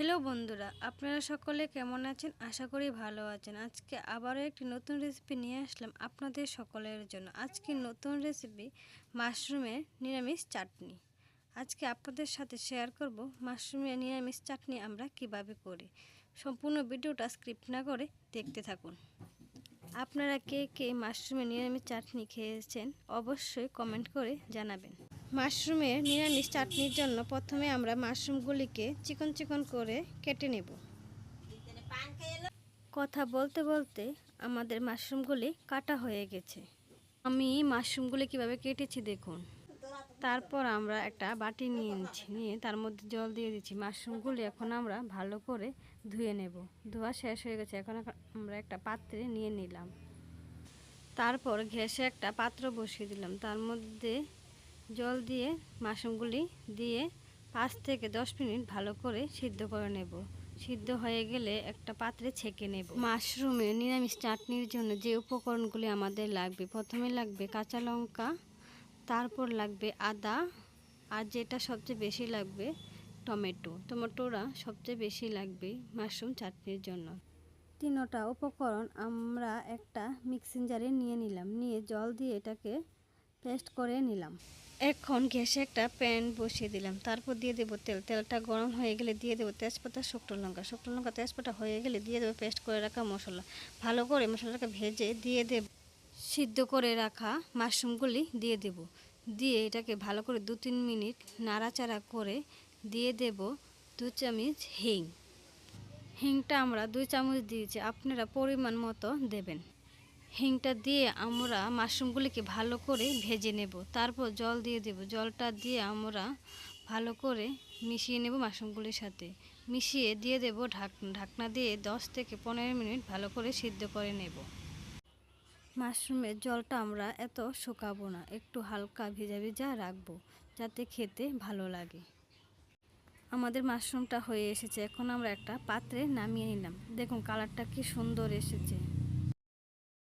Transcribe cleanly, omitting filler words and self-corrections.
Hello বন্ধুরা, আপনারা সকলে কেমন আছেন? আশা করি ভালো আছেন। আজকে আবারও একটি নতুন রেসিপি নিয়ে আসলাম আপনাদের সকলের জন্য। আজকে নতুন রেসিপি মাশরুমের নিরামিষ চাটনি। আজকে আপনাদের সাথে শেয়ার করব মাশরুমের নিরামিষ চাটনি আমরা কিভাবে করি। সম্পূর্ণ ভিডিওটা স্ক্রিপ্ট না করে দেখতে থাকুন। আপনারা কে কে মাশরুমের নিরামিষ চাটনি খেয়েছেন অবশ্যই কমেন্ট করে জানাবেন। মাশরুমের নিরামিষ চাটনির জন্য প্রথমে আমরা মাশরুমগুলিকে চিকন চিকন করে কেটে নেব। কথা বলতে বলতে আমাদের মাশরুমগুলি কাটা হয়ে গেছে। আমি মাশরুমগুলি কিভাবে কেটেছি দেখুন। তারপর আমরা একটা বাটি নিয়ে তার মধ্যে জল দিয়ে দিচ্ছি। মাশরুমগুলি এখন আমরা ভালো করে ধুয়ে নেব। ধোয়া শেষ হয়ে গেছে, এখন আমরা একটা পাত্রে নিয়ে নিলাম। তারপর গ্যাসে একটা পাত্র বসিয়ে দিলাম, তার মধ্যে জল দিয়ে মাশরুমগুলি দিয়ে 5 থেকে 10 মিনিট ভালো করে সিদ্ধ করে নেব। সিদ্ধ হয়ে গেলে একটা পাত্রে ছেঁকে নেব। মাশরুমের নিরামিষ চাটনির জন্য যে উপকরণগুলি আমাদের লাগবে, প্রথমে লাগবে কাঁচা লঙ্কা, তারপর লাগবে আদা, আর যেটা সবচেয়ে বেশি লাগবে টমেটোটা সবচেয়ে বেশি লাগবে মাশরুম চাটনির জন্য। তিনটা উপকরণ আমরা একটা মিক্সিং জারে নিয়ে নিলাম, নিয়ে জল দিয়ে এটাকে পেস্ট করে নিলাম। এখন গ্যাসে একটা প্যান বসিয়ে দিলাম, তারপর দিয়ে দেবো তেল। তেলটা গরম হয়ে গেলে দিয়ে দেবো তেজপাতা, শুকনো লঙ্কা তেজপাতা হয়ে গেলে দিয়ে দেবো পেস্ট করে রাখা মশলা। ভালো করে মশলাটাকে ভেজে দিয়ে দেব সিদ্ধ করে রাখা মাশরুমগুলি দিয়ে দেব। দিয়ে এটাকে ভালো করে 2-3 মিনিট নাড়াচাড়া করে দিয়ে দেব 2 চামচ হিংটা আমরা 2 চামচ দিয়েছি, আপনারা পরিমাণ মতো দেবেন। হিংটা দিয়ে আমরা মাশরুমগুলিকে ভালো করে ভেজে নেব। তারপর জল দিয়ে দেব। জলটা দিয়ে আমরা ভালো করে মিশিয়ে নেব মাশরুমগুলির সাথে। মিশিয়ে দিয়ে দেব ঢাকনা দিয়ে 10 থেকে 15 মিনিট ভালো করে সিদ্ধ করে নেব। মাশরুমের জলটা আমরা এত শুকাবো না, একটু হালকা ভিজা ভিজা রাখবো যাতে খেতে ভালো লাগে। আমাদের মাশরুমটা হয়ে এসেছে, এখন আমরা একটা পাত্রে নামিয়ে নিলাম। দেখুন কালারটা কি সুন্দর এসেছে।